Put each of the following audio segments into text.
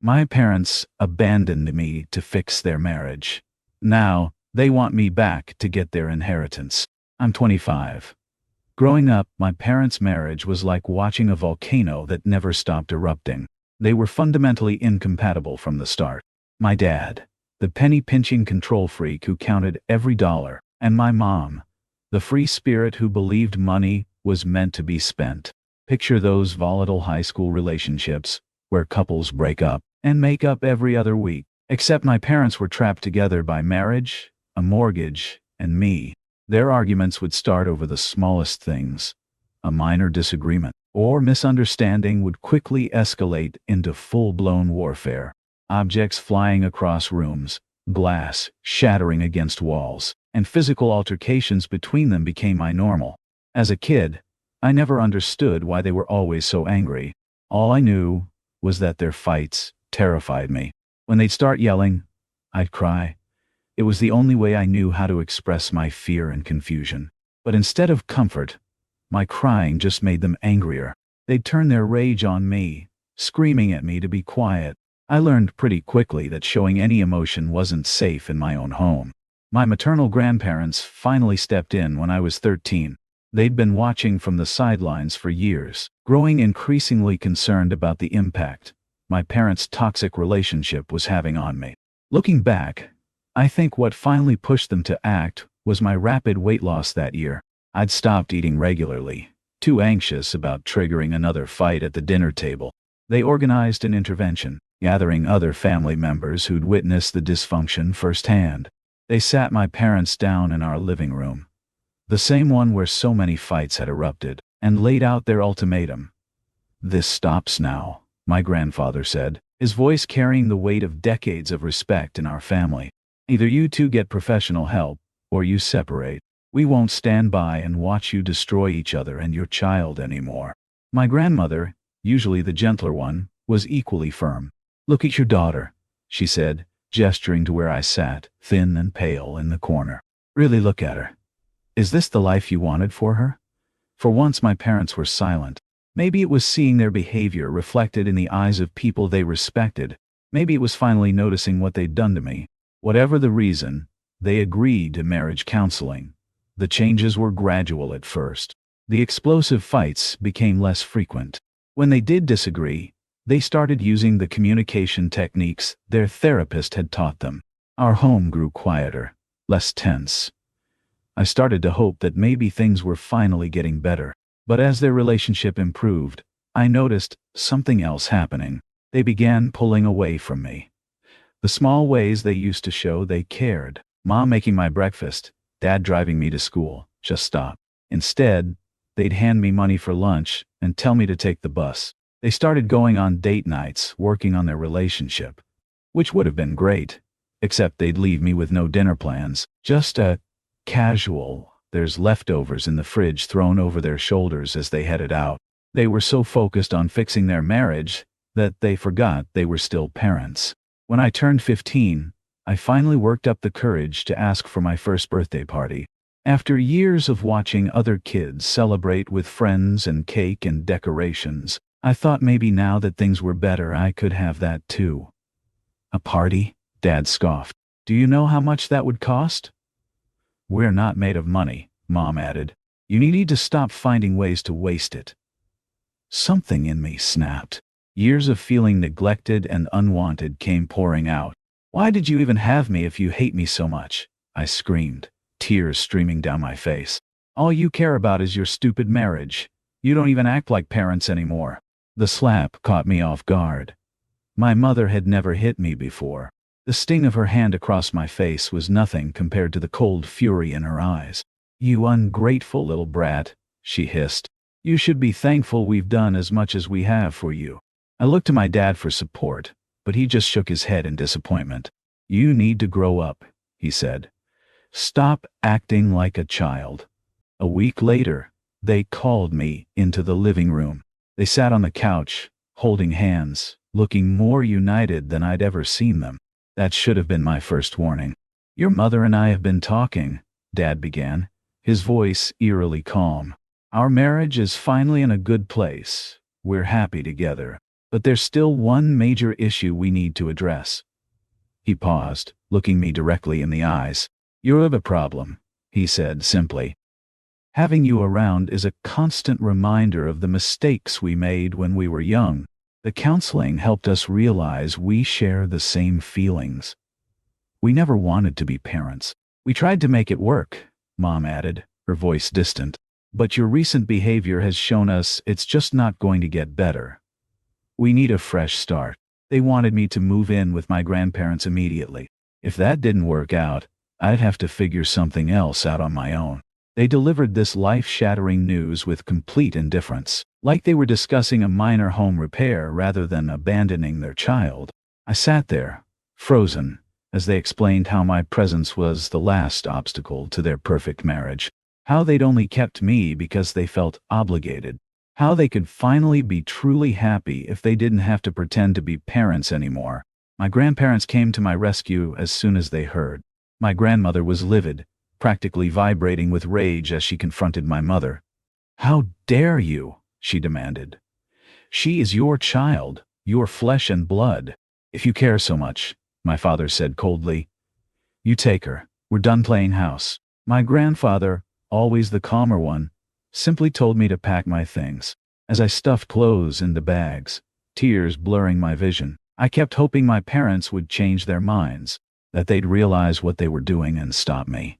My parents abandoned me to fix their marriage. Now, they want me back to get their inheritance. I'm 25. Growing up, my parents' marriage was like watching a volcano that never stopped erupting. They were fundamentally incompatible from the start. My dad, the penny-pinching control freak who counted every dollar, and my mom, the free spirit who believed money was meant to be spent. Picture those volatile high school relationships, where couples break up and make up every other week. Except my parents were trapped together by marriage, a mortgage, and me. Their arguments would start over the smallest things. A minor disagreement or misunderstanding would quickly escalate into full-blown warfare. Objects flying across rooms, glass shattering against walls, and physical altercations between them became my normal. As a kid, I never understood why they were always so angry. All I knew was that their fights terrified me. When they'd start yelling, I'd cry. It was the only way I knew how to express my fear and confusion. But instead of comfort, my crying just made them angrier. They'd turn their rage on me, screaming at me to be quiet. I learned pretty quickly that showing any emotion wasn't safe in my own home. My maternal grandparents finally stepped in when I was 13. They'd been watching from the sidelines for years, growing increasingly concerned about the impact my parents' toxic relationship was having on me. Looking back, I think what finally pushed them to act was my rapid weight loss that year. I'd stopped eating regularly, too anxious about triggering another fight at the dinner table. They organized an intervention, gathering other family members who'd witnessed the dysfunction firsthand. They sat my parents down in our living room, the same one where so many fights had erupted, and laid out their ultimatum. "This stops now," my grandfather said, his voice carrying the weight of decades of respect in our family. "Either you two get professional help, or you separate. We won't stand by and watch you destroy each other and your child anymore." My grandmother, usually the gentler one, was equally firm. "Look at your daughter," she said, gesturing to where I sat, thin and pale, in the corner. "Really look at her. Is this the life you wanted for her?" For once my parents were silent. Maybe it was seeing their behavior reflected in the eyes of people they respected. Maybe it was finally noticing what they'd done to me. Whatever the reason, they agreed to marriage counseling. The changes were gradual at first. The explosive fights became less frequent. When they did disagree, they started using the communication techniques their therapist had taught them. Our home grew quieter, less tense. I started to hope that maybe things were finally getting better. But as their relationship improved, I noticed something else happening. They began pulling away from me. The small ways they used to show they cared. Mom making my breakfast, Dad driving me to school, just stopped. Instead, they'd hand me money for lunch and tell me to take the bus. They started going on date nights, working on their relationship, which would have been great, except they'd leave me with no dinner plans, just a casual, "there's leftovers in the fridge" thrown over their shoulders as they headed out. They were so focused on fixing their marriage that they forgot they were still parents. When I turned 15, I finally worked up the courage to ask for my first birthday party. After years of watching other kids celebrate with friends and cake and decorations, I thought maybe now that things were better I could have that too. "A party?" Dad scoffed. "Do you know how much that would cost?" "We're not made of money," Mom added. "You need to stop finding ways to waste it." Something in me snapped. Years of feeling neglected and unwanted came pouring out. "Why did you even have me if you hate me so much?" I screamed, tears streaming down my face. "All you care about is your stupid marriage. You don't even act like parents anymore." The slap caught me off guard. My mother had never hit me before. The sting of her hand across my face was nothing compared to the cold fury in her eyes. "You ungrateful little brat," she hissed. "You should be thankful we've done as much as we have for you." I looked to my dad for support, but he just shook his head in disappointment. "You need to grow up," he said. "Stop acting like a child." A week later, they called me into the living room. They sat on the couch, holding hands, looking more united than I'd ever seen them. That should have been my first warning. "Your mother and I have been talking," Dad began, his voice eerily calm. "Our marriage is finally in a good place. We're happy together. But there's still one major issue we need to address. He paused, looking me directly in the eyes. You have a problem, he said simply. Having you around is a constant reminder of the mistakes we made when we were young. The counseling helped us realize we share the same feelings. We never wanted to be parents. We tried to make it work, Mom added, her voice distant. But your recent behavior has shown us it's just not going to get better. We need a fresh start. They wanted me to move in with my grandparents immediately. If that didn't work out, I'd have to figure something else out on my own. They delivered this life-shattering news with complete indifference, like they were discussing a minor home repair rather than abandoning their child. I sat there, frozen, as they explained how my presence was the last obstacle to their perfect marriage, how they'd only kept me because they felt obligated, how they could finally be truly happy if they didn't have to pretend to be parents anymore. My grandparents came to my rescue as soon as they heard. My grandmother was livid, practically vibrating with rage as she confronted my mother. "How dare you?" she demanded. "She is your child, your flesh and blood. If you care so much," my father said coldly, "you take her. We're done playing house." My grandfather, always the calmer one, simply told me to pack my things. As I stuffed clothes into bags, tears blurring my vision, I kept hoping my parents would change their minds, that they'd realize what they were doing and stop me.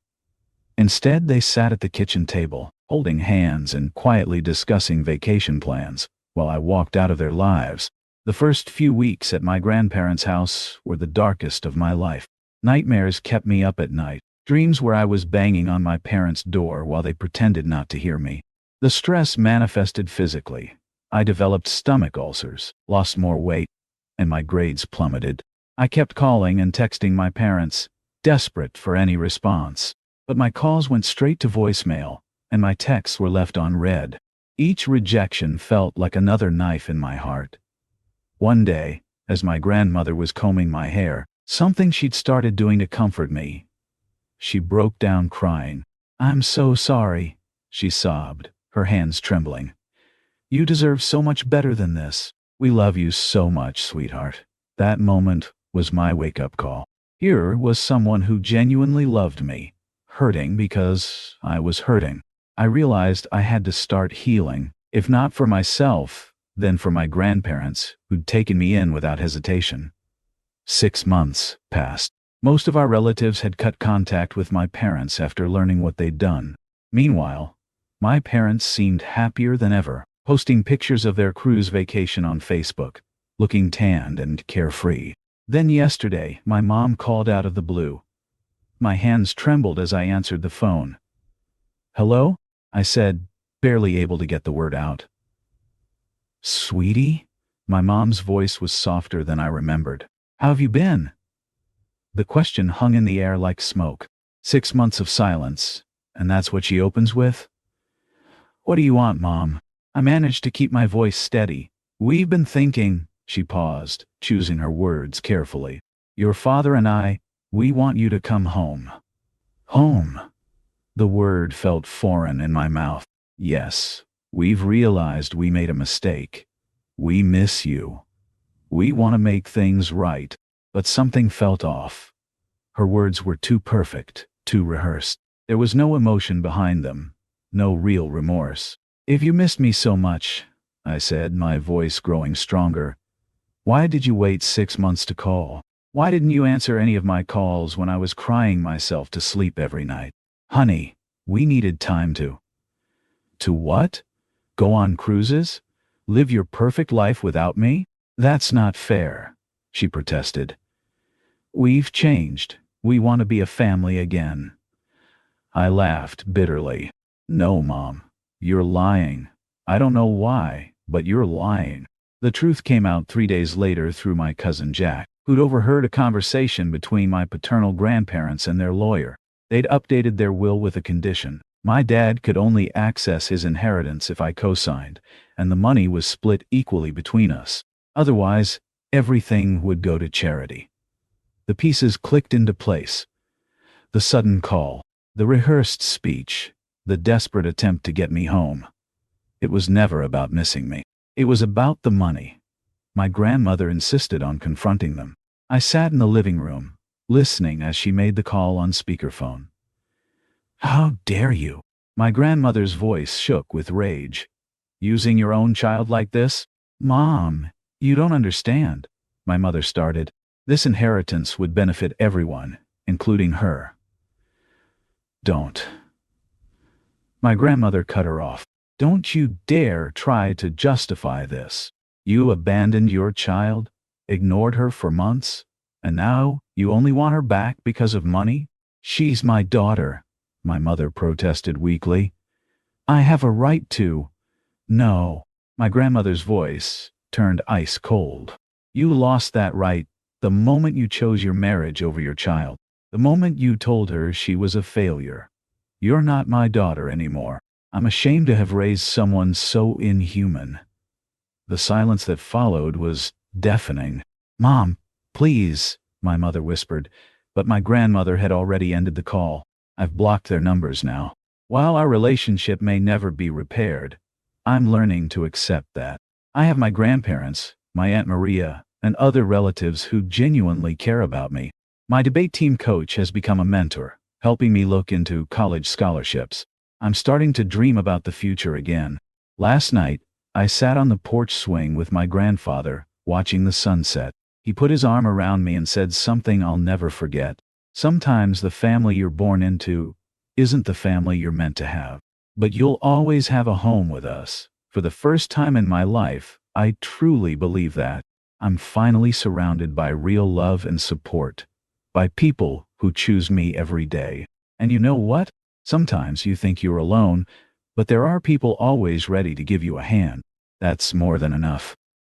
Instead, they sat at the kitchen table, holding hands and quietly discussing vacation plans, while I walked out of their lives. The first few weeks at my grandparents' house were the darkest of my life. Nightmares kept me up at night, dreams where I was banging on my parents' door while they pretended not to hear me. The stress manifested physically. I developed stomach ulcers, lost more weight, and my grades plummeted. I kept calling and texting my parents, desperate for any response. But my calls went straight to voicemail, and my texts were left unread. Each rejection felt like another knife in my heart. One day, as my grandmother was combing my hair, something she'd started doing to comfort me, she broke down crying. "I'm so sorry," she sobbed, her hands trembling. "You deserve so much better than this. We love you so much, sweetheart." That moment was my wake-up call. Here was someone who genuinely loved me, hurting because I was hurting. I realized I had to start healing, if not for myself, then for my grandparents, who'd taken me in without hesitation. 6 months passed. Most of our relatives had cut contact with my parents after learning what they'd done. Meanwhile, my parents seemed happier than ever, posting pictures of their cruise vacation on Facebook, looking tanned and carefree. Then yesterday, my mom called out of the blue. My hands trembled as I answered the phone. "Hello?" I said, barely able to get the word out. "Sweetie?" My mom's voice was softer than I remembered. "How have you been?" The question hung in the air like smoke. 6 months of silence, and that's what she opens with? "What do you want, Mom?" I managed to keep my voice steady. "We've been thinking," she paused, choosing her words carefully. "Your father and I, we want you to come home." Home. The word felt foreign in my mouth. "Yes, we've realized we made a mistake. We miss you. We want to make things right." But something felt off. Her words were too perfect, too rehearsed. There was no emotion behind them, no real remorse. "If you missed me so much," I said, my voice growing stronger, "why did you wait 6 months to call? Why didn't you answer any of my calls when I was crying myself to sleep every night?" "Honey, we needed time to." "To what? Go on cruises? Live your perfect life without me? That's not fair," she protested. "We've changed. We want to be a family again." I laughed bitterly. "No, Mom. You're lying. I don't know why, but you're lying." The truth came out 3 days later through my cousin Jack, who'd overheard a conversation between my paternal grandparents and their lawyer. They'd updated their will with a condition. My dad could only access his inheritance if I co-signed, and the money was split equally between us. Otherwise, everything would go to charity. The pieces clicked into place. The sudden call, the rehearsed speech, the desperate attempt to get me home. It was never about missing me. It was about the money. My grandmother insisted on confronting them. I sat in the living room, listening as she made the call on speakerphone. "How dare you?" My grandmother's voice shook with rage. "Using your own child like this? Mom, you don't understand," my mother started. "This inheritance would benefit everyone, including her." "Don't." My grandmother cut her off. "Don't you dare try to justify this. You abandoned your child, ignored her for months, and now you only want her back because of money? She's my daughter," my mother protested weakly. "I have a right to." "No." My grandmother's voice turned ice cold. "You lost that right the moment you chose your marriage over your child, the moment you told her she was a failure. You're not my daughter anymore. I'm ashamed to have raised someone so inhuman." The silence that followed was deafening. "Mom, please," my mother whispered, but my grandmother had already ended the call. "I've blocked their numbers now. While our relationship may never be repaired, I'm learning to accept that. I have my grandparents, my Aunt Maria, and other relatives who genuinely care about me. My debate team coach has become a mentor, helping me look into college scholarships. I'm starting to dream about the future again. Last night, I sat on the porch swing with my grandfather, watching the sunset. He put his arm around me and said something I'll never forget. "Sometimes the family you're born into isn't the family you're meant to have. But you'll always have a home with us." For the first time in my life, I truly believe that. I'm finally surrounded by real love and support, by people who choose me every day. And you know what? Sometimes you think you're alone, but there are people always ready to give you a hand. That's more than enough.